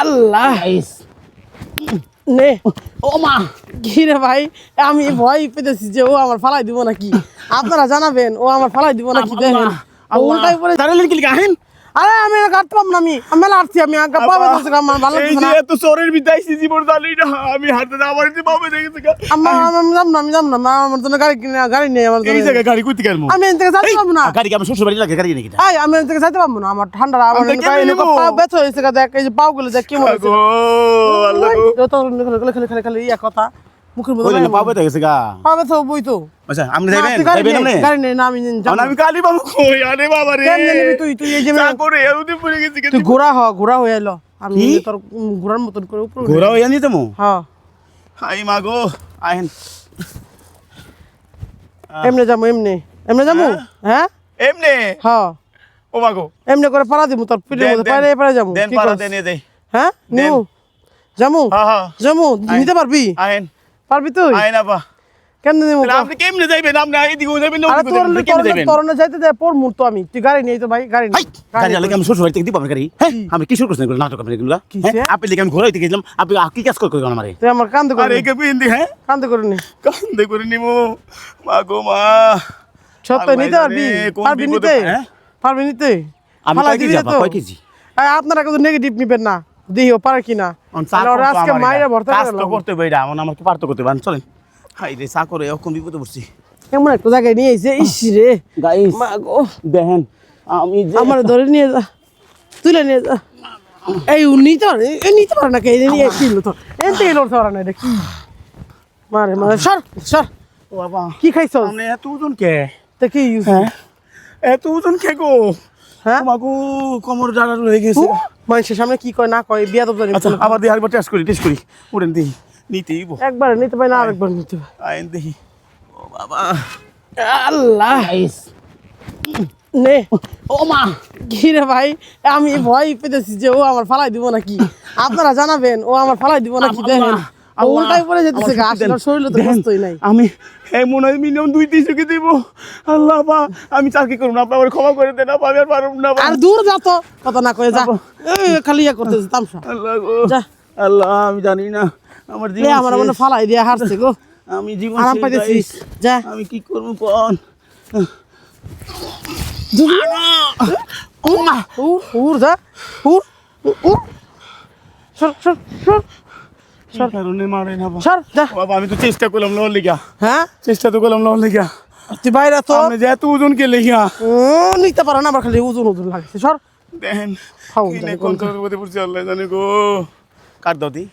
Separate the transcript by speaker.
Speaker 1: আল্লাহ নে
Speaker 2: ও মা
Speaker 1: কি রে ভাই, আমি ভয় পেতেছি যে ও আমার ফালাই দিব নাকি। আপনারা জানাবেন ও আমার ফালাই দিব নাকি। দেখেন উল্টাই পড়ে
Speaker 2: দাঁড়ালেন কি আহেন।
Speaker 1: আরে আমি কাটতে পারবো না, আমি মেলা আসছি, আমি আগে পাবে আমার ভালো
Speaker 2: এই যে এত চোরের বিদাইছি জীবন জানি না আমি হাতে আমার যে পাবে দেখেছি
Speaker 1: আমি যাম না আমার জন্য গাড়ি নেই আমার জন্য।
Speaker 2: এই জায়গায় গাড়ি কইতে কেন
Speaker 1: আমি এখান থেকে যাইতে পারবো না।
Speaker 2: গাড়ি কি আমার শ্বশুর বাড়ি লাগে গাড়ি নাকি
Speaker 1: আমি এখান থেকে যাইতে পারবো না, আমার ঠান্ডা আমার পা ব্যথা হয়েছে। দেখ এই যে পাও গুলো দেখ কেমন হয়েছে।
Speaker 2: গো আল্লাহ গো
Speaker 1: খালি ইয়া কথা মুখের মধ্যে
Speaker 2: কইলে পাবে তো গেছে গা
Speaker 1: পা ব্যথা বই তো।
Speaker 2: আচ্ছা আপনি যাবেন আপনি
Speaker 1: গাড়ি নেই না, আমি
Speaker 2: আমি কালি বাবু কই আরে বাবা রে
Speaker 1: কেমনে নিবি তুই এই যে
Speaker 2: চা করে এউদি পড়ে গেছি
Speaker 1: তুই ঘোড়া হয়ে এলো। আমি তোর ঘোড়ার মতন করে উপরে
Speaker 2: ঘোড়া হইয়া নিতে মু
Speaker 1: হ্যাঁ
Speaker 2: হাই মা গো আহেন
Speaker 1: এমনে যাবো হ্যাঁ
Speaker 2: এমনে
Speaker 1: হ্যাঁ
Speaker 2: ও মা গো
Speaker 1: এমনে করে পাড়া দিব তোর পিঠের মধ্যে পাড়ে যাবো।
Speaker 2: দেন পাড়া দেন এ দে
Speaker 1: হ্যাঁ নিউ যামু
Speaker 2: হ্যাঁ হ্যাঁ
Speaker 1: যামু নিতে পারবি
Speaker 2: আহেন
Speaker 1: তুই
Speaker 2: আহেন আপা
Speaker 1: কেমনে নিমু
Speaker 2: আপনি কেমনে যাইবেন আপনি এইদিকে যাবেন না
Speaker 1: আরে
Speaker 2: ওদিকে কেমনে যাবেন
Speaker 1: তোরনে যাইতে দে পর মুহূর্ত আমি তুই গাড়ি নিয়ে তো ভাই গাড়ি
Speaker 2: হাই গাড়ি লাগে আমি শ্বশুর বাড়ি থেকে দিব আমি গাড়ি হ্যাঁ আমি কিশোর কৃষ্ণ করে নাটক আপনি এগুলা হ্যাঁ আপনি লিখে আমি ঘোরা হইতে গেছিলাম আপনি কি কাজ করে আমারে
Speaker 1: তুই আমার কান্দে করে
Speaker 2: আরে কে বিন্দি হ্যাঁ
Speaker 1: কান্দে করে নি
Speaker 2: কান্দে করে নিমু মা গো মা
Speaker 1: সত্য নিতে পারবি নিতে
Speaker 2: আমি কয় কেজি আপা কয় কেজি
Speaker 1: আপনারা কিন্তু নেগেটিভ নিবেন না, দিও পারে কিনা আজকে মাইরা ভর্তা
Speaker 2: করতে বইরা আমার কি পারতো করতে বান চলেন হাই রে চা করে এখন বিপদে পড়ছি
Speaker 1: এমন একটা জায়গায় নিয়ে এসে ইস রে
Speaker 2: গাইস
Speaker 1: মা গো
Speaker 2: দেখেন আমি যে
Speaker 1: আমার ধরে নিয়ে যা তুলে নিয়ে যা এই নিতে পারে না কে নিয়ে কিল তো এনতে এলো তো না এটা কি মারে সর
Speaker 2: ও বাবা
Speaker 1: কি খাইছো
Speaker 2: আপনি এত ওজন কে
Speaker 1: তে কি
Speaker 2: হ্যাঁ এত ওজন কে গো
Speaker 1: হ্যাঁ
Speaker 2: মাগো কোমর জানা রয়ে গেছে
Speaker 1: মানুষের সামনে কি কয় না কয় বিয়া তো জানি।
Speaker 2: আচ্ছা আবার দিয়ে আরেকবার টেস্ট করি উড়েন দেখি নিতেই
Speaker 1: একবার নিতে পাই না আরেকবার নিতে পাই
Speaker 2: আইন দেখি ও বাবা
Speaker 1: আল্লাহ নে
Speaker 2: ও মা
Speaker 1: কি রে ভাই, আমি ভয় পেতেছি যে ও আমার ফালাই দিব নাকি। আপনারা জানাবেন ও আমার ফালাই দিব নাকি। দেখেন উল্টাই পড়ে যেতেছে আসলে শরীর তো সুস্থই নাই।
Speaker 2: আমি মনে হয় মিনিমাম 2-3 কে দিব আল্লাহ বা আমি চাকরি করব না আপনারা ক্ষমা করে দেন আমি আর পারব না
Speaker 1: আর দূর যা তো কথা না কয়ে যা খালি ইয়া করতেছে তামসা
Speaker 2: আল্লাহ গো
Speaker 1: যা
Speaker 2: আল্লাহ আমি জানি না আমার জীবন
Speaker 1: আমার মনে ফালাই দিয়া হারছে গো
Speaker 2: আমি জীবন
Speaker 1: আরাম পাইতেছি যা
Speaker 2: আমি কি করব কোন
Speaker 1: উর যা সর
Speaker 2: কারণে মারে না
Speaker 1: সর যা
Speaker 2: বাবা আমি তো চেষ্টা করলাম না লিগা
Speaker 1: হ্যাঁ
Speaker 2: চেষ্টা তো করলাম না লিগা
Speaker 1: তুই বাইরে তো
Speaker 2: আপনি যে এত ওজন কে লিগা
Speaker 1: নিতে পারো না আবার খালি ওজন লাগছে সর
Speaker 2: দেখেন
Speaker 1: খাও
Speaker 2: কোন করতে পড়ছি আল্লাহ জানে গো কাট দাও দি